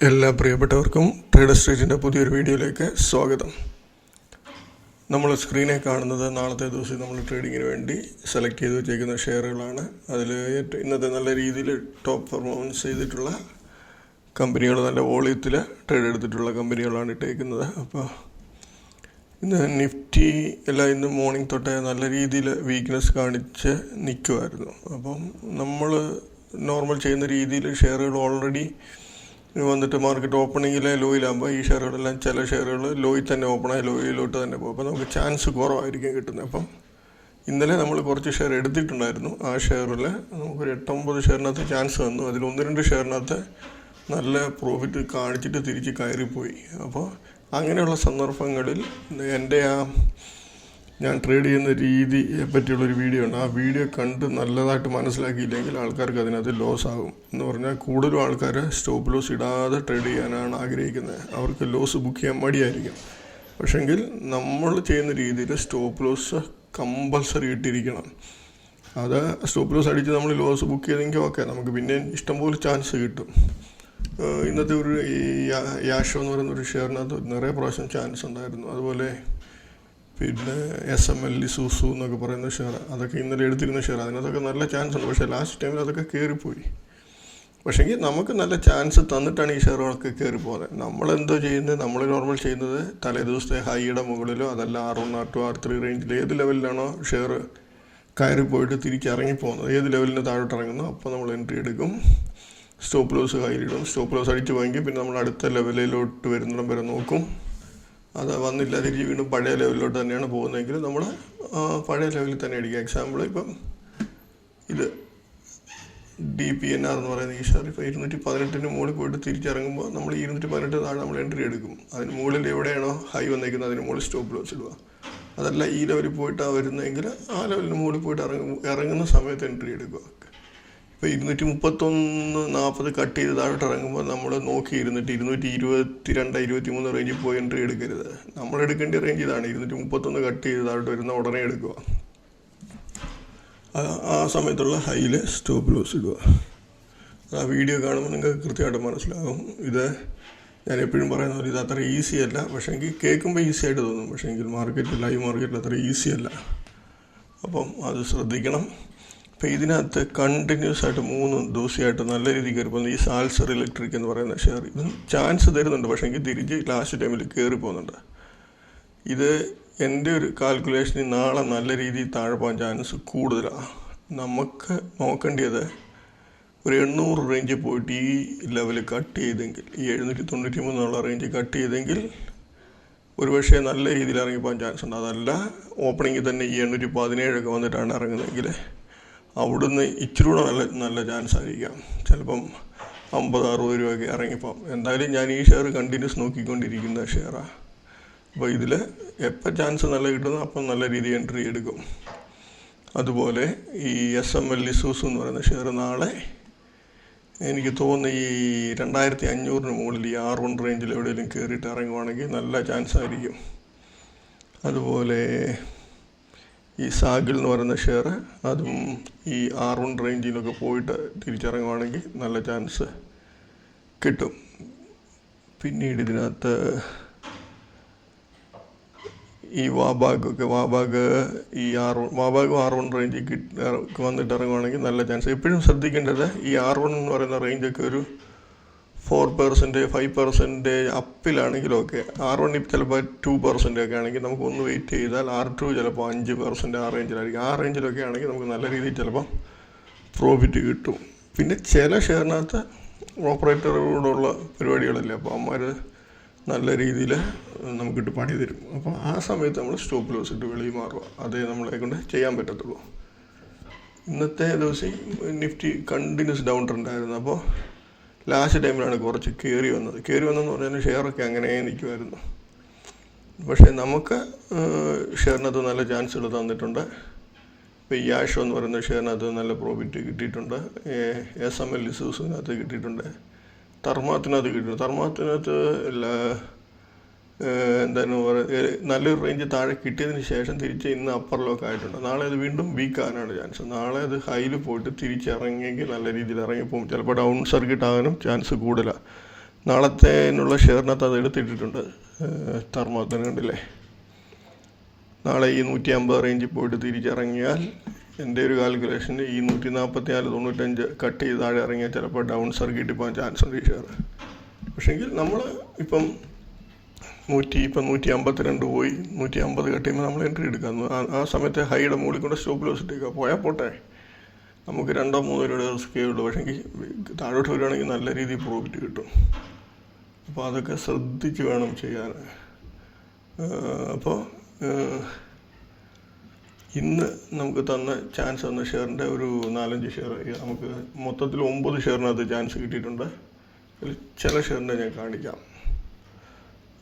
എല്ലാ പ്രിയപ്പെട്ടവർക്കും ട്രേഡർ സ്ട്രീറ്റിൻ്റെ പുതിയൊരു വീഡിയോയിലേക്ക് സ്വാഗതം. നമ്മൾ സ്ക്രീനിൽ കാണുന്നത് നാളത്തെ ദിവസം നമ്മൾ ട്രേഡിങ്ങിന് വേണ്ടി സെലക്ട് ചെയ്ത് വെച്ചേക്കുന്ന ഷെയറുകളാണ്. അതിൽ ഇന്നത്തെ നല്ല രീതിയിൽ ടോപ്പ് പെർഫോമൻസ് ചെയ്തിട്ടുള്ള കമ്പനികൾ, നല്ല വോളിയത്തിൽ ട്രേഡ് എടുത്തിട്ടുള്ള കമ്പനികളാണ് ഇട്ടേക്കുന്നത്. അപ്പോൾ ഇന്ന് നിഫ്റ്റി എല്ലാം ഇന്ന് മോർണിംഗ് തൊട്ടേ നല്ല രീതിയിൽ വീക്ക്നെസ് കാണിച്ച് നിൽക്കുമായിരുന്നു. അപ്പം നമ്മൾ നോർമൽ ചെയ്യുന്ന രീതിയിൽ ഷെയറുകൾ ഓൾറെഡി വന്നിട്ട് മാർക്കറ്റ് ഓപ്പണിങ്ങിലെ ലോയിലാകുമ്പോൾ ഈ ഷെയറുകളെല്ലാം ചില ഷെയറുകൾ ലോയിൽ തന്നെ ഓപ്പണായി ലോയിലോട്ട് തന്നെ പോകും. അപ്പോൾ നമുക്ക് ചാൻസ് കുറവായിരിക്കും കിട്ടുന്നത്. അപ്പം ഇന്നലെ നമ്മൾ കുറച്ച് ഷെയർ എടുത്തിട്ടുണ്ടായിരുന്നു. ആ ഷെയറിൽ നമുക്കൊരു 8-9 ഷെയറിനകത്ത് ചാൻസ് വന്നു. അതിൽ 1-2 ഷെയറിനകത്ത് നല്ല പ്രോഫിറ്റ് കാണിച്ചിട്ട് തിരിച്ച് കയറിപ്പോയി. അപ്പോൾ അങ്ങനെയുള്ള സന്ദർഭങ്ങളിൽ ഞാൻ ട്രേഡ് ചെയ്യുന്ന രീതിയെ പറ്റിയുള്ളൊരു വീഡിയോ ഉണ്ട്. ആ വീഡിയോ കണ്ട് നല്ലതായിട്ട് മനസ്സിലാക്കിയില്ലെങ്കിൽ ആൾക്കാർക്ക് അതിനകത്ത് ലോസ് ആകും. എന്ന് പറഞ്ഞാൽ കൂടുതലും ആൾക്കാർ സ്റ്റോപ്പ് ലോസ് ഇടാതെ ട്രേഡ് ചെയ്യാനാണ് ആഗ്രഹിക്കുന്നത്. അവർക്ക് ലോസ് ബുക്ക് ചെയ്യാൻ മടിയായിരിക്കും. പക്ഷെങ്കിൽ നമ്മൾ ചെയ്യുന്ന രീതിയിൽ സ്റ്റോപ്പ് ലോസ് കമ്പൽസറി ഇട്ടിരിക്കണം. അത് സ്റ്റോപ്പ് ലോസ് അടിച്ച് നമ്മൾ ലോസ് ബുക്ക് ചെയ്തെങ്കിൽ ഓക്കെ, നമുക്ക് പിന്നെ ഇഷ്ടംപോലെ ചാൻസ് കിട്ടും. ഇന്നത്തെ ഒരു യാഷോ എന്ന് പറയുന്ന ഒരു ഷെയറിനകത്ത് നിറയെ പ്രാവശ്യം ചാൻസ് ഉണ്ടായിരുന്നു. അതുപോലെ പിന്നെ SML ലിസൂസു എന്നൊക്കെ പറയുന്ന ഷെയർ, അതൊക്കെ ഇന്നലെ എടുത്തിരുന്ന ഷെയർ, അതിനകത്തൊക്കെ നല്ല ചാൻസ് ഉണ്ട്. പക്ഷേ ലാസ്റ്റ് ടൈമിൽ അതൊക്കെ കയറിപ്പോയി. പക്ഷേങ്കിൽ നമുക്ക് നല്ല ചാൻസ് തന്നിട്ടാണ് ഈ ഷെയറുകളൊക്കെ കയറിപ്പോകുന്നത്. നമ്മളെന്തോ ചെയ്യുന്നത്, നമ്മൾ നോർമൽ ചെയ്യുന്നത് തലേ ദിവസത്തെ ഹൈയുടെ മുകളിലോ അതല്ല R1, R2, R3 റേഞ്ചിൽ ഏത് ലെവലിലാണോ ഷെയർ കയറിപ്പോയിട്ട് തിരിച്ചിറങ്ങിപ്പോകുന്നത്, ഏത് ലെവലിന് താഴോട്ട് ഇറങ്ങുന്നു അപ്പോൾ നമ്മൾ എൻട്രി എടുക്കും. സ്റ്റോപ്പ് ലോസ് കയ്യിലിടും. സ്റ്റോപ്പ് ലോസ് അടിച്ച് പോയെങ്കിൽ പിന്നെ നമ്മൾ അടുത്ത ലെവലിലോട്ട് വരുന്നിടം വരെ നോക്കും. അത് വന്നില്ല, തിരിച്ച് വീണ്ടും പഴയ ലെവലിലോട്ട് തന്നെയാണ് പോകുന്നതെങ്കിൽ നമ്മൾ പഴയ ലെവലിൽ തന്നെ അടിക്കുക. എക്സാമ്പിൾ ഇപ്പം ഇത് DPNR എന്ന് പറയുന്ന ഈ ഷെയർ ഇപ്പോൾ 218 മുകളിൽ പോയിട്ട് തിരിച്ചിറങ്ങുമ്പോൾ നമ്മൾ 218 താഴെ നമ്മൾ എൻട്രി എടുക്കും. അതിന് മുകളിൽ എവിടെയാണോ ഹൈ വന്നേക്കുന്നത് അതിന് മുകളിൽ സ്റ്റോപ്പ് ലോസ് ഇടുക. അതല്ല ഈ ലെവലിൽ പോയിട്ടാണ് വരുന്നതെങ്കിൽ ആ ലെവലിന് മുകളിൽ പോയിട്ട് ഇറങ്ങുന്ന സമയത്ത് എൻട്രി എടുക്കുക. ഇപ്പോൾ 231.40 കട്ട് ചെയ്ത് താഴോട്ട് ഇറങ്ങുമ്പോൾ നമ്മൾ നോക്കി 222-23 റേഞ്ചിൽ പോയി എൻട്രി എടുക്കരുത്. നമ്മൾ എടുക്കേണ്ട റേഞ്ച് ഇതാണ്. 231 കട്ട് ചെയ്ത് താഴോട്ട് വരുന്ന ഉടനെ എടുക്കുക. ആ സമയത്തുള്ള ഹൈയിൽ സ്റ്റോപ്പ് ലോസ് ഇടുക. ആ വീഡിയോ കാണുമ്പോൾ നിങ്ങൾക്ക് കൃത്യമായിട്ട് മനസ്സിലാകും. ഇത് ഞാൻ എപ്പോഴും പറയുന്ന പോലെ ഇത് അത്ര ഈസി അല്ല. പക്ഷേങ്കിൽ കേൾക്കുമ്പോൾ ഈസി ആയിട്ട് തോന്നും. പക്ഷേങ്കിൽ ലൈവ് മാർക്കറ്റിൽ അത്ര ഈസി അല്ല. അപ്പം അത് ശ്രദ്ധിക്കണം. അപ്പോൾ ഇതിനകത്ത് കണ്ടിന്യൂസ് ആയിട്ട് 3 ദിവസമായിട്ട് നല്ല രീതിക്ക് കയറിപ്പോകുന്നു. ഈ സാൽസർ ഇലക്ട്രിക് എന്ന് പറയുന്ന ഷെയർ ഇതും ചാൻസ് തരുന്നുണ്ട്. പക്ഷേങ്കിൽ തിരിച്ച് ലാസ്റ്റ് ടൈമിൽ കയറി പോകുന്നുണ്ട്. ഇത് എൻ്റെ ഒരു കാൽക്കുലേഷനിൽ നാളെ നല്ല രീതിയിൽ താഴെ പോകാൻ ചാൻസ് കൂടുതലാണ്. നമുക്ക് നോക്കേണ്ടത് ഒരു 800 റേഞ്ചിൽ പോയിട്ട് ഈ ലെവൽ കട്ട് ചെയ്തെങ്കിൽ, ഈ 793 റേഞ്ച് കട്ട് ചെയ്തെങ്കിൽ ഒരുപക്ഷെ നല്ല രീതിയിൽ ഇറങ്ങിപ്പോകാൻ ചാൻസ് ഉണ്ട്. അതല്ല ഓപ്പണിങ്ങിൽ തന്നെ ഈ 817 വന്നിട്ടാണ് ഇറങ്ങുന്നതെങ്കിൽ അവിടുന്ന് ഇച്ചിരി കൂടെ നല്ല ചാൻസ് ആയിരിക്കാം. ചിലപ്പം 50-60 രൂപയൊക്കെ ഇറങ്ങിപ്പോകും. എന്തായാലും ഞാൻ ഈ ഷെയർ കണ്ടിന്യൂസ് നോക്കിക്കൊണ്ടിരിക്കുന്ന ഷെയറാണ്. അപ്പോൾ ഇതിൽ എപ്പോൾ ചാൻസ് നല്ല കിട്ടുന്നു അപ്പം നല്ല രീതിയിൽ എൻട്രി എടുക്കും. അതുപോലെ ഈ SML ലിസൂസ് എന്ന് പറയുന്ന ഷെയർ നാളെ എനിക്ക് തോന്നുന്നു ഈ 2500 മുകളിൽ ഈ R1 റേഞ്ചിൽ എവിടെയെങ്കിലും കയറിയിട്ട് ഇറങ്ങുവാണെങ്കിൽ നല്ല ചാൻസ് ആയിരിക്കും. അതുപോലെ ഈ സാഗിൾ എന്ന് പറയുന്ന ഷെയർ, അതും ഈ R1 റേഞ്ചിലൊക്കെ പോയിട്ട് തിരിച്ചിറങ്ങുവാണെങ്കിൽ നല്ല ചാൻസ് കിട്ടും. പിന്നീട് ഇതിനകത്ത് ഈ വാബാഗ് ഈ വാബാഗ് R1 റേഞ്ചിൽ വന്നിട്ട് ഇറങ്ങുവാണെങ്കിൽ നല്ല ചാൻസ്. എപ്പോഴും ശ്രദ്ധിക്കേണ്ടത് ഈ R1 എന്ന് പറയുന്ന റേഞ്ചൊക്കെ ഒരു 4%, 5% അപ്പിലാണെങ്കിലും ഓക്കെ. R1 ചിലപ്പോൾ 2% ഒക്കെ ആണെങ്കിൽ നമുക്ക് ഒന്ന് വെയിറ്റ് ചെയ്താൽ R2 ചിലപ്പോൾ 5% ആ റേഞ്ചിലായിരിക്കും. ആ റേഞ്ചിലൊക്കെ ആണെങ്കിൽ നമുക്ക് നല്ല രീതിയിൽ ചിലപ്പം പ്രോഫിറ്റ് കിട്ടും. പിന്നെ ചില ഷെയറിനകത്ത് ഓപ്പറേറ്ററോടുള്ള പരിപാടികളല്ലേ, അപ്പോൾ അമ്മമാർ നല്ല രീതിയിൽ നമുക്കിട്ട് പണി തരും. അപ്പോൾ ആ സമയത്ത് നമ്മൾ സ്റ്റോപ്പ് ലോസ് ഇട്ട് വെളിയിൽ മാറുക. അതേ നമ്മളെ കൊണ്ട് ചെയ്യാൻ പറ്റത്തുള്ളൂ. ഇന്നത്തെ ദിവസം നിഫ്റ്റി കണ്ടിന്യൂസ് ഡൗൺ ട്രെൻഡായിരുന്നു. അപ്പോൾ ലാസ്റ്റ് ടൈമിലാണ് കുറച്ച് കയറി വന്നതെന്ന് പറഞ്ഞാൽ ഷെയറൊക്കെ അങ്ങനെ നിൽക്കുമായിരുന്നു. പക്ഷേ നമുക്ക് ഷെയറിനകത്ത് നല്ല ചാൻസുകൾ തന്നിട്ടുണ്ട്. ഇപ്പോൾ ഈ യാഷോ എന്ന് പറയുന്ന ഷെയറിനകത്ത് നല്ല പ്രോഫിറ്റ് കിട്ടിയിട്ടുണ്ട്. SML ലിസൂസിനകത്ത് കിട്ടിയിട്ടുണ്ട്. തർമാത്തിനകത്ത് കിട്ടിയിട്ടുണ്ട്. തർമാത്തിനകത്ത് എന്താണ് പറയുക, നല്ലൊരു റേഞ്ച് താഴെ കിട്ടിയതിന് ശേഷം തിരിച്ച് ഇന്ന് അപ്പർ ലോക്ക് ആയിട്ടുണ്ട്. നാളെ അത് വീണ്ടും വീക്ക് ആകാനാണ് ചാൻസ്. നാളെ അത് ഹൈയിൽ പോയിട്ട് തിരിച്ചിറങ്ങിയെങ്കിൽ നല്ല രീതിയിൽ ഇറങ്ങിപ്പോകും. ചിലപ്പോൾ ഡൗൺ സർക്യൂട്ട് ആകാനും ചാൻസ് കൂടുതലാണ്. നാളത്തേനുള്ള ഷെയറിനകത്ത് അത് എടുത്തിട്ടിട്ടുണ്ട്. തർമ്മത്തിന് കണ്ടില്ലേ, നാളെ ഈ 150 റേഞ്ചിൽ പോയിട്ട് തിരിച്ചിറങ്ങിയാൽ എൻ്റെ ഒരു കാൽക്കുലേഷന് ഈ 144.95 കട്ട് ചെയ്ത് താഴെ ഇറങ്ങിയാൽ ചിലപ്പോൾ ഡൗൺ സർക്യൂട്ടിൽ പോകാൻ ചാൻസ് ഉണ്ട് ഈ ഷെയർ. പക്ഷേങ്കിൽ നമ്മൾ ഇപ്പം 152 പോയി 150 കട്ട് ചെയ്യുമ്പോൾ നമ്മൾ എൻട്രി എടുക്കാം. ആ സമയത്ത് ഹൈയുടെ മുകളിൽ കൊണ്ട് സ്റ്റോപ്പ് ലോസ് ഇട്ടേക്കുക. പോയാൽ പോട്ടെ, നമുക്ക് 2-3 രൂപയുടെ റിസ്ക്കേ ഉള്ളൂ. പക്ഷേങ്കിൽ താഴോട്ട് വരികയാണെങ്കിൽ നല്ല രീതിയിൽ പ്രോഫിറ്റ് കിട്ടും. അപ്പോൾ അതൊക്കെ ശ്രദ്ധിച്ച് വേണം ചെയ്യാൻ. അപ്പോൾ ഇന്ന് നമുക്ക് തന്ന ചാൻസ് തന്ന ഷെയറിൻ്റെ ഒരു 4-5 ഷെയർ നമുക്ക് മൊത്തത്തിൽ 9 ഷെയറിനകത്ത് ചാൻസ് കിട്ടിയിട്ടുണ്ട്. അതിൽ ചില ഷെയറിനെ ഞാൻ കാണിക്കാം.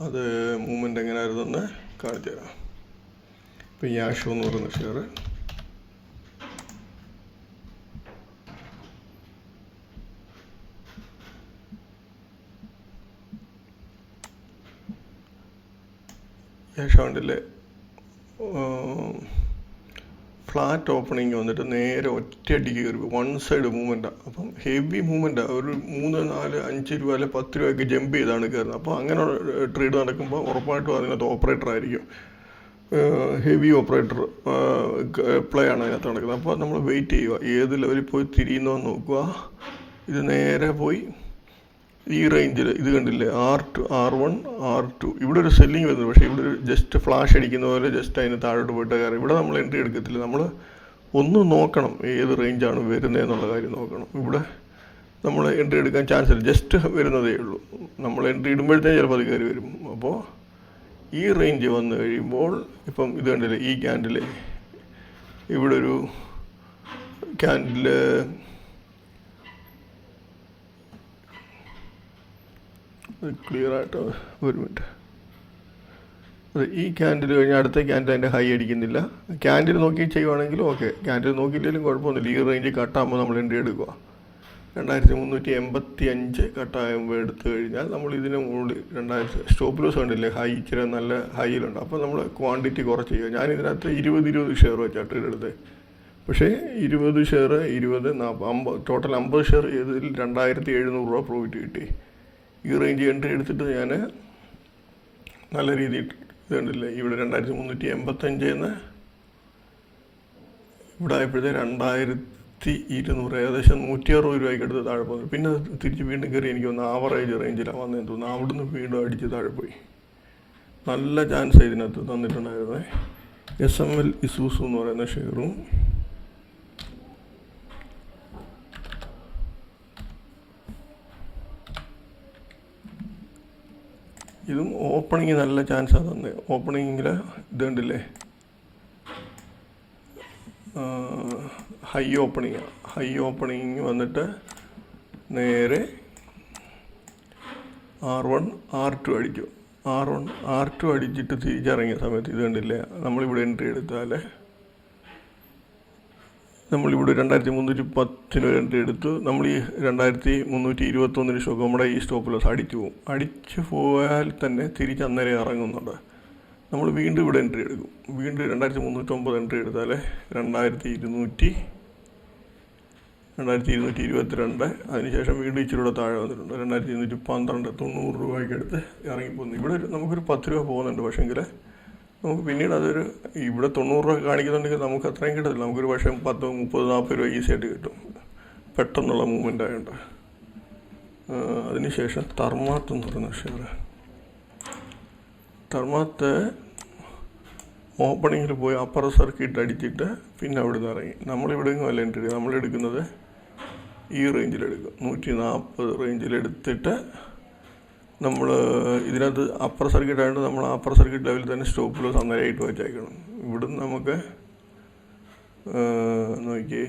അത് മൂവ്മെൻറ്റ് എങ്ങനെയായിരുന്നെന്ന് കാണിച്ചു തരാം. ഇപ്പം യാഷോ എന്ന് പറയുന്ന ഷെയർ യാഷോണ്ടിലെ ഫ്ലാറ്റ് ഓപ്പണിങ് വന്നിട്ട് നേരെ ഒറ്റയടിക്ക് കയറി 1 സൈഡ് മൂവ്മെൻറ്റാണ്. അപ്പം ഹെവി മൂവ്മെൻറ്റാണ്. ഒരു 3, 4, 5 രൂപ അല്ലെ 10 രൂപയൊക്കെ ജമ്പ് ചെയ്താണ് കയറുന്നത്. അപ്പോൾ അങ്ങനെ ട്രേഡ് നടക്കുമ്പോൾ ഉറപ്പായിട്ടും അതിനകത്ത് ഓപ്പറേറ്റർ ആയിരിക്കും, ഹെവി ഓപ്പറേറ്റർ പ്ലേ ആണ് അതിനകത്ത് നടക്കുന്നത്. അപ്പോൾ നമ്മൾ വെയിറ്റ് ചെയ്യുക, ഏത് ലെവലിൽ പോയി തിരിയുന്നതെന്ന് നോക്കുക. ഇത് നേരെ പോയി ഈ റേഞ്ചിൽ ഇത് കണ്ടില്ലേ, R2, R1, R2 ഇവിടെ ഒരു സെല്ലിങ് വരുന്നത്. പക്ഷേ ഇവിടെ ഒരു ജസ്റ്റ് ഫ്ലാഷ് അടിക്കുന്ന പോലെ ജസ്റ്റ് അതിന് താഴോട്ട് പോയിട്ട് കയറി. ഇവിടെ നമ്മൾ എൻട്രി എടുക്കത്തില്ല. നമ്മൾ ഒന്ന് നോക്കണം ഏത് റേഞ്ചാണ് വരുന്നത് എന്നുള്ള കാര്യം നോക്കണം. ഇവിടെ നമ്മൾ എൻട്രി എടുക്കാൻ ചാൻസ് ഇല്ല, ജസ്റ്റ് വരുന്നതേ ഉള്ളൂ. നമ്മൾ എൻട്രി ഇടുമ്പോഴത്തേക്കും ചിലപ്പോൾ അത് കയറി വരും. അപ്പോൾ ഈ റേഞ്ച് വന്നു കഴിയുമ്പോൾ ഇപ്പം ഇത് കണ്ടില്ലേ, ഈ ക്യാൻഡിൽ ഇവിടെ ഒരു ക്യാൻഡിൽ ക്ലിയർ ആയിട്ട് ഒരു മിനിറ്റ്. അത് ഈ ക്യാൻഡിൽ കഴിഞ്ഞാൽ അടുത്ത ക്യാൻഡിൽ അതിൻ്റെ ഹൈ അടിക്കുന്നില്ല. ക്യാൻഡിൽ നോക്കി ചെയ്യുവാണെങ്കിലും ഓക്കെ, ക്യാൻഡിൽ നോക്കിയില്ലെങ്കിലും കുഴപ്പമൊന്നുമില്ല. ഈ റേഞ്ച് കട്ടാകുമ്പോൾ നമ്മൾ എൻട്രി എടുക്കുക. 2385 കട്ടാകുമ്പോൾ എടുത്തു കഴിഞ്ഞാൽ നമ്മൾ ഇതിന് മുകളിൽ 2000 സ്റ്റോപ്പ് ലോസ് കണ്ടില്ലേ, ഹൈ ഇച്ചിരി നല്ല ഹൈയിലുണ്ട്. അപ്പോൾ നമ്മൾ ക്വാണ്ടിറ്റി കുറച്ച് ചെയ്യുക. ഞാനിതിനകത്ത് 20 ഷെയർ വെച്ചാണ് ട്രേഡ് എടുത്തത്. പക്ഷേ 20 ഷെയർ 20, 40, 50 ടോട്ടൽ 50 ഷെയർ ചെയ്തതിൽ 2700 രൂപ പ്രോഫിറ്റ് കിട്ടി. ഈ റേഞ്ച് എൻട്രി എടുത്തിട്ട് ഞാൻ നല്ല രീതിയിൽ ഇത് കണ്ടില്ലേ, ഇവിടെ 2385 ഇവിടെ ആയപ്പോഴത്തെ 2200 ഏകദേശം 160 രൂപയ്ക്ക് അടുത്ത് താഴെ പോകുന്നു. പിന്നെ തിരിച്ച് വീണ്ടും കയറി എനിക്ക് ഒന്ന് ആവറേജ് റേഞ്ചിലാണ് വന്നതെന്ന് തോന്നുന്നു. അവിടുന്ന് വീണ്ടും അടിച്ച് താഴെ പോയി. നല്ല ചാൻസ് ഇതിനകത്ത് തന്നിട്ടുണ്ടായിരുന്നേ. SML ഇസൂസു എന്ന് പറയുന്ന ഷെയറും ഇതും ഓപ്പണിങ് നല്ല ചാൻസാണ് തന്നെ. ഓപ്പണിങ്ങിൽ ഇത് കണ്ടില്ലേ, ഹൈ ഓപ്പണിങ് വന്നിട്ട് നേരെ R1, R2 അടിച്ചു. R1, R2 അടിച്ചിട്ട് തിരിച്ചിറങ്ങിയ സമയത്ത് ഇത് കണ്ടില്ലേ, നമ്മളിവിടെ എൻട്രി എടുത്താൽ നമ്മളിവിടെ 2310 എൻട്രി എടുത്തു. നമ്മൾ ഈ 2321 ഷോക്ക് നമ്മുടെ ഈ സ്റ്റോപ്പ് ലോസ് അടിച്ചു പോയാൽ തന്നെ തിരിച്ച് അന്നേരം ഇറങ്ങുന്നുണ്ട്. നമ്മൾ വീണ്ടും ഇവിടെ എൻട്രി എടുക്കും. വീണ്ടും 2309 എൻട്രി എടുത്താൽ 2222. അതിനുശേഷം വീണ്ടും ഇച്ചിരി കൂടെ താഴെ വന്നിട്ടുണ്ട്. 2212 90 രൂപയ്ക്ക് അടുത്ത് ഇറങ്ങിപ്പോകുന്നു. ഇവിടെ നമുക്കൊരു 10 രൂപ പോകുന്നുണ്ട്. പക്ഷേങ്കിൽ നമുക്ക് പിന്നീട് അതൊരു ഇവിടെ 90 രൂപ കാണിക്കുന്നുണ്ടെങ്കിൽ നമുക്ക് അത്രയും കിട്ടത്തില്ല. നമുക്കൊരു പക്ഷേ 10, 30, 40 രൂപ ഈസി ആയിട്ട് കിട്ടും, പെട്ടെന്നുള്ള മൂവ്മെൻ്റ് ആയതുകൊണ്ട്. അതിനുശേഷം തർമാത്ത് എന്ന് പറയുന്ന ഷെയർ, തർമാത്ത് ഓപ്പണിങ്ങിൽ പോയി അപ്പർ സർക്യൂട്ട് അടിച്ചിട്ട് പിന്നെ അവിടെ നിന്ന് ഇറങ്ങി. നമ്മളിവിടെ അല്ല എൻട്രി എടുക്കുക, നമ്മളെടുക്കുന്നത് ഈ റേഞ്ചിലെടുക്കും. 140 റേഞ്ചിലെടുത്തിട്ട് നമ്മൾ ഇതിനകത്ത് അപ്പർ സർക്യൂട്ട് ആയതുകൊണ്ട് നമ്മൾ അപ്പർ സർക്യൂട്ട് ലെവലിൽ തന്നെ സ്റ്റോപ്പ് ലോസ് അന്നേരമായിട്ട് വെച്ചേക്കണം. ഇവിടുന്ന് നമുക്ക് നോക്കി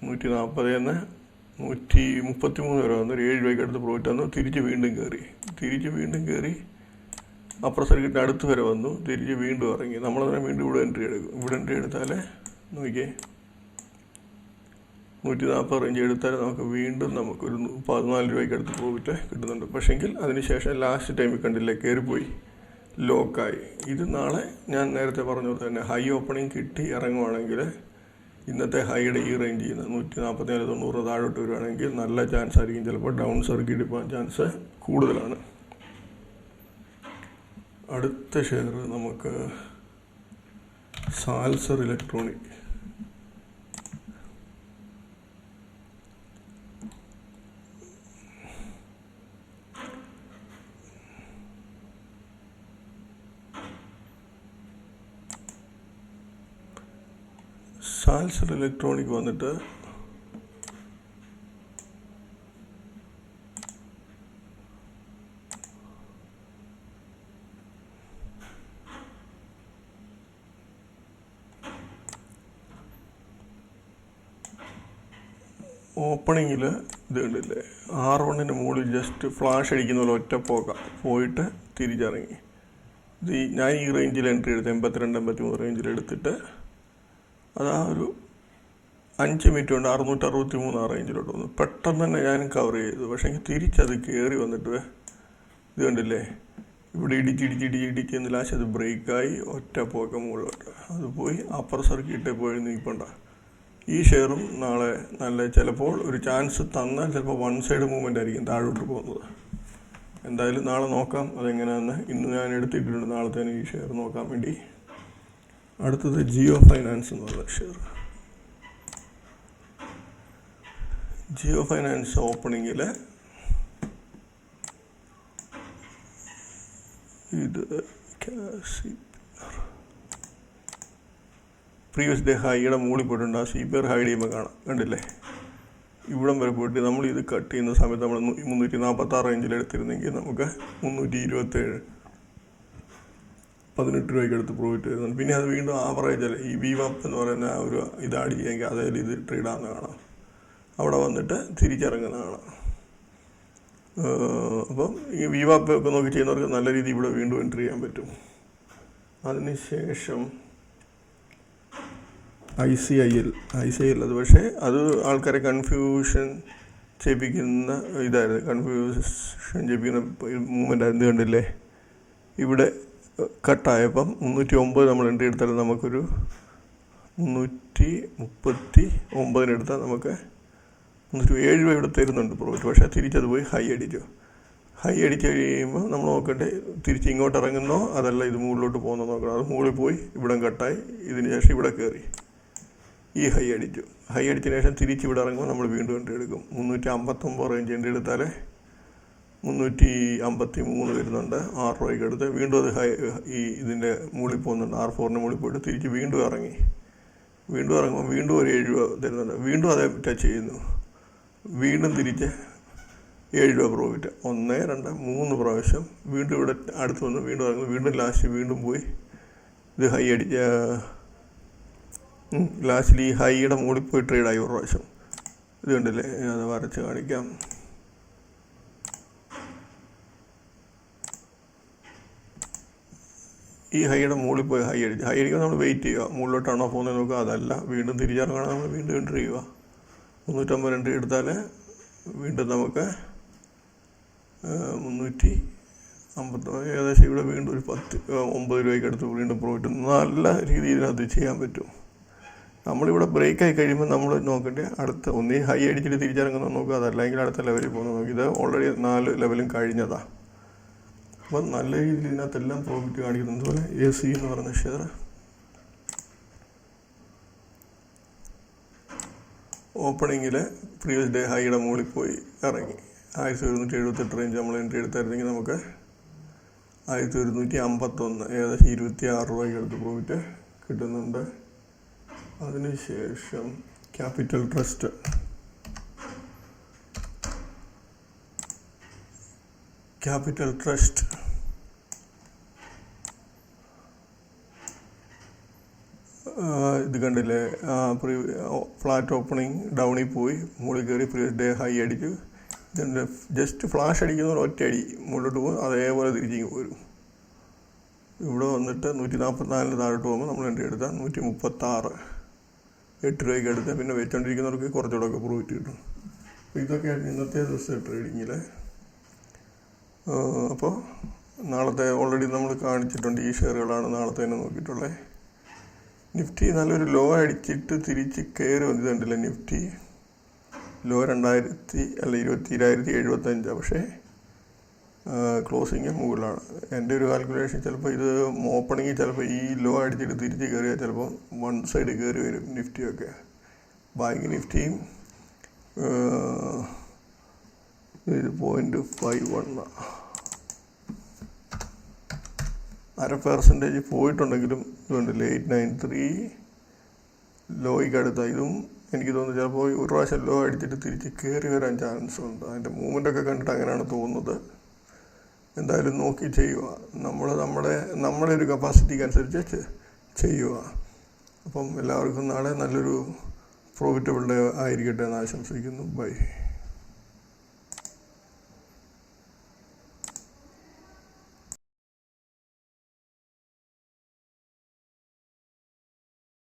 140 133 വരെ വന്ന് 7 രൂപയ്ക്ക് അടുത്ത് പ്രോഫിറ്റ് വന്നു. തിരിച്ച് വീണ്ടും കയറി അപ്പർ സർക്യൂട്ടിന് അടുത്ത് വരെ വന്നു. തിരിച്ച് വീണ്ടും ഇറങ്ങി. നമ്മളതിനെ വീണ്ടും ഇവിടെ എൻട്രി എടുക്കും. ഇവിടെ എൻട്രി എടുത്താൽ നോക്കിയേ 140 റേഞ്ച് എടുത്താൽ നമുക്ക് വീണ്ടും നമുക്കൊരു 14 രൂപയ്ക്ക് അടുത്ത് പ്രോഫിറ്റ് കിട്ടുന്നുണ്ട്. പക്ഷേങ്കിൽ അതിനുശേഷം ലാസ്റ്റ് ടൈമിൽ കണ്ടില്ലേ, കയറിപ്പോയി ലോക്കായി. ഇത് നാളെ ഞാൻ നേരത്തെ പറഞ്ഞ പോലെ തന്നെ ഹൈ ഓപ്പണിങ് കിട്ടി ഇറങ്ങുവാണെങ്കിൽ ഇന്നത്തെ ഹൈയുടെ ഈ റേഞ്ചിൽ നിന്ന് 147.90 താഴോട്ട് വരികയാണെങ്കിൽ നല്ല ചാൻസ് ആയിരിക്കും ചിലപ്പോൾ ഡൗൺ സർക്യൂട്ട് പോകാൻ ചാൻസ് കൂടുതലാണ്. അടുത്ത ഷെയർ നമുക്ക് സാൽസർ ഇലക്ട്രോണിക്. സാൽസർ ഇലക്ട്രോണിക് വന്നിട്ട് ഓപ്പണിങ്ങിൽ ഇത് കണ്ടില്ലേ, R1 മുകളിൽ ജസ്റ്റ് ഫ്ലാഷ് അടിക്കുന്ന പോലെ ഒറ്റ പോയിട്ട് തിരിച്ചിറങ്ങി. ഞാൻ ഈ റേഞ്ചിൽ എൻട്രി എടുത്ത് 82-83 റേഞ്ചിൽ എടുത്തിട്ട് അത് ആ ഒരു 5 മിനിറ്റ് കൊണ്ട് 663 ആ റേഞ്ചിലോട്ട് വന്നു. പെട്ടെന്ന് തന്നെ ഞാൻ കവർ ചെയ്തു. പക്ഷേ തിരിച്ചത് കയറി വന്നിട്ട് ഇത് കണ്ടില്ലേ, ഇവിടെ ഇടിച്ച് ലാസ്റ്റ് അത് ബ്രേക്കായി ഒറ്റ പോക്ക മുകളിലോട്ട് അത് പോയി അപ്പർ സർക്യൂട്ടിൽ പോയി നീപ്പണ്ട. ഈ ഷെയറും നാളെ നല്ല ചിലപ്പോൾ ഒരു ചാൻസ് തന്നാൽ ചിലപ്പോൾ വൺ സൈഡ് മൂവ്മെൻ്റ് ആയിരിക്കും താഴോട്ട് പോകുന്നത്. എന്തായാലും നാളെ നോക്കാം അതെങ്ങനെയാണെന്ന്. ഇന്ന് ഞാൻ എടുത്തിട്ടുണ്ട് നാളത്തേന് ഈ ഷെയർ നോക്കാൻ വേണ്ടി. അടുത്തത് ജിയോ ഫൈനാൻസ് എന്ന് പറയുന്ന ഷെയർ. ജിയോ ഫൈനാൻസ് ഓപ്പണിങ്ങിൽ ഇത് പ്രീവിയസ് ഡേ ഹൈയുടെ മുകളിൽ പോയിട്ടുണ്ട്. ആ CPR ഹൈ ചെയ്യുമ്പോൾ കാണാം, കണ്ടില്ലേ, ഇവിടം വരെ പോയിട്ട് നമ്മൾ ഇത് കട്ട് ചെയ്യുന്ന സമയത്ത് നമ്മൾ 346 റേഞ്ചിൽ എടുത്തിരുന്നെങ്കിൽ നമുക്ക് 327 18 രൂപയ്ക്ക് അടുത്ത് പ്രോഫിറ്റ് വരുന്നുണ്ട്. പിന്നെ അത് വീണ്ടും ആവറേജ് അല്ല, ഈ VWAP എന്ന് പറയുന്ന ആ ഒരു ഇത് ആഡ് ചെയ്യാമെങ്കിൽ അതായത് ഇത് ട്രേഡാകുന്ന കാണാം, അവിടെ വന്നിട്ട് തിരിച്ചിറങ്ങുന്ന കാണാം. അപ്പം ഈ VWAP ഒക്കെ നോക്കി ചെയ്യുന്നവർക്ക് നല്ല രീതിയിൽ ഇവിടെ വീണ്ടും എൻട്രി ചെയ്യാൻ പറ്റും. അതിനുശേഷം ICIL അത് പക്ഷേ അത് ആൾക്കാരെ കൺഫ്യൂഷൻ ചെയ്യിപ്പിക്കുന്ന ഇതായിരുന്നു, കൺഫ്യൂഷൻ ചെയ്യിപ്പിക്കുന്ന മൂവ്മെൻ്റ് ആയിരുന്നു. കണ്ടില്ലേ, ഇവിടെ കട്ടായപ്പം 309 നമ്മൾ എൻട്രി എടുത്താൽ നമുക്കൊരു 339 എടുത്താൽ നമുക്ക് 307 രൂപ ഇവിടെ തരുന്നുണ്ട് പ്രോഫിറ്റ്. പക്ഷേ തിരിച്ചത് പോയി ഹൈ അടിച്ചു കഴിയുമ്പോൾ നമ്മൾ നോക്കണ്ടേ തിരിച്ച് ഇങ്ങോട്ട് ഇറങ്ങുന്നോ അതല്ല ഇത് മുകളിലോട്ട് പോകുന്നോ നോക്കണം. അത് മുകളിൽ പോയി ഇവിടെ കട്ടായി, ഇതിന് ശേഷം ഇവിടെ കയറി ഈ ഹൈ അടിച്ചതിന് ശേഷം തിരിച്ച് ഇവിടെ ഇറങ്ങുമ്പോൾ നമ്മൾ വീണ്ടും എൻട്രി എടുക്കും. 359 റേഞ്ച് എൻട്രി എടുത്താൽ 353 വരുന്നുണ്ട്. 6 രൂപയ്ക്ക് എടുത്ത് വീണ്ടും അത് ഈ ഇതിൻ്റെ മുകളിൽ പോകുന്നുണ്ട്. R4 മുകളിൽ പോയിട്ട് തിരിച്ച് വീണ്ടും ഇറങ്ങുമ്പോൾ വീണ്ടും ഒരു 7 രൂപ തരുന്നുണ്ട്. വീണ്ടും അതേ ടച്ച് ചെയ്യുന്നു, വീണ്ടും തിരിച്ച് 7 രൂപ പ്രോഫിറ്റ്. 1 2 3 പ്രാവശ്യം വീണ്ടും ഇവിടെ അടുത്ത് വന്ന് വീണ്ടും ഇറങ്ങുന്നു, വീണ്ടും ലാസ്റ്റ് വീണ്ടും പോയി ഇത് ഹൈ അടിച്ച ലാസ്റ്റിൽ ഈ ഹൈയുടെ മുകളിൽ പോയി ട്രേഡായി ഒരു പ്രാവശ്യം. ഇത് കണ്ടില്ലേ, അത് വരച്ച് കാണിക്കാം. ഈ ഹൈയുടെ മുകളിൽ പോയി ഹൈ അടിക്കുമ്പോൾ നമ്മൾ വെയിറ്റ് ചെയ്യുക, മുകളിലോട്ടാണോ പോകുന്നത് നോക്കുക. അതല്ല, വീണ്ടും തിരിച്ചിറങ്ങണം, നമ്മൾ വീണ്ടും എൻട്രി ചെയ്യുക. 350 എൻട്രി എടുത്താൽ വീണ്ടും നമുക്ക് 350 ഏകദേശം ഇവിടെ വീണ്ടും ഒരു 9 രൂപയ്ക്ക് അടുത്ത് വീണ്ടും പ്രോഫിറ്റ് നല്ല രീതിയിൽ അത് ചെയ്യാൻ പറ്റും. നമ്മളിവിടെ ബ്രേക്കായി കഴിയുമ്പോൾ നമ്മൾ നോക്കേണ്ടത് അടുത്ത ഒന്നീ ഹൈ അടിച്ചിട്ട് തിരിച്ചിറങ്ങുന്ന നോക്കുക, അതല്ലെങ്കിൽ അടുത്ത ലെവലിൽ പോകുന്ന നോക്കി. ഇത് ഓൾറെഡി 4 ലെവലും കഴിഞ്ഞതാണ്. അപ്പം നല്ല രീതിയിൽ ഇതിനകത്തെല്ലാം പ്രോഫിറ്റ് കാണിക്കുന്നത്. അതുപോലെ AC എന്ന് പറയുന്ന ഷെയർ ഓപ്പണിങ്ങിൽ പ്രീവിയസ് ഡേ ഹൈയുടെ മുകളിൽ പോയി ഇറങ്ങി 1178 റേഞ്ച് നമ്മൾ എൻട്രി എടുത്തായിരുന്നെങ്കിൽ നമുക്ക് 1151 ഏകദേശം 26 രൂപയ്ക്ക് അടുത്ത് പ്രോഫിറ്റ് കിട്ടുന്നുണ്ട്. അതിനുശേഷം ക്യാപിറ്റൽ ട്രസ്റ്റ് ഇത് കണ്ടില്ലേ, ഫ്ലാറ്റ് ഓപ്പണിങ് ഡൗണിൽ പോയി മുകളിൽ കയറി പ്രീവിയസ് ഡേ ഹൈ അടിച്ചു. ഇതിൻ്റെ ജസ്റ്റ് ഫ്ലാഷ് അടിക്കുന്ന ഒറ്റ അടി മുകളിലോട്ട് പോകും, അതേപോലെ തിരിച്ചിങ്ങ് പോരും. ഇവിടെ വന്നിട്ട് 144 താഴോട്ട് പോകുമ്പോൾ നമ്മൾ എൻട്രി എടുത്താൽ 136 8 രൂപയ്ക്ക് എടുത്ത് പിന്നെ വെച്ചുകൊണ്ടിരിക്കുന്നവർക്ക് കുറച്ചുകൂടെ പ്രോഫിറ്റ് കിട്ടും. അപ്പോൾ ഇതൊക്കെയാണ് ഇന്നത്തെ ദിവസത്തെ ട്രേഡിങ്ങിൽ. അപ്പോൾ നാളത്തെ ഓൾറെഡി നമ്മൾ കാണിച്ചിട്ടുണ്ട്, ഈ ഷെയറുകളാണ് നാളത്തെ തന്നെ നോക്കിയിട്ടുള്ളത്. നിഫ്റ്റി നല്ലൊരു ലോ അടിച്ചിട്ട് തിരിച്ച് കയറി വന്നിട്ടുണ്ടല്ലോ. നിഫ്റ്റി ലോ 20,075, പക്ഷേ ക്ലോസിങ് മുകളിലാണ്. എൻ്റെ ഒരു കാൽക്കുലേഷൻ ചിലപ്പോൾ ഇത് ഓപ്പണിങ് ചിലപ്പോൾ ഈ ലോ അടിച്ചിട്ട് തിരിച്ച് കയറിയാൽ ചിലപ്പോൾ വൺ സൈഡ് കയറി വരും നിഫ്റ്റിയൊക്കെ. ബാങ്ക് നിഫ്റ്റിയും 0.51 0.5% പോയിട്ടുണ്ടെങ്കിലും ഇതുണ്ടല്ലേ 893 ലോയ്ക്ക് അടുത്ത. ഇതും എനിക്ക് തോന്നുന്നു ചിലപ്പോൾ ഒരു പ്രാവശ്യം ലോ അടിച്ചിട്ട് തിരിച്ച് കയറി വരാൻ ചാൻസ് ഉണ്ട്. അതിൻ്റെ മൂവ്മെൻ്റൊക്കെ കണ്ടിട്ട് അങ്ങനെയാണ് തോന്നുന്നത്. എന്തായാലും നോക്കി ചെയ്യുക. നമ്മുടെ ഒരു കപ്പാസിറ്റിക്ക് അനുസരിച്ച് ചെയ്യുക. അപ്പം എല്ലാവർക്കും നാളെ നല്ലൊരു പ്രോഫിറ്റബിൾ ഡേ ആയിരിക്കട്ടെ എന്ന് ആശംസിക്കുന്നു. ബൈ.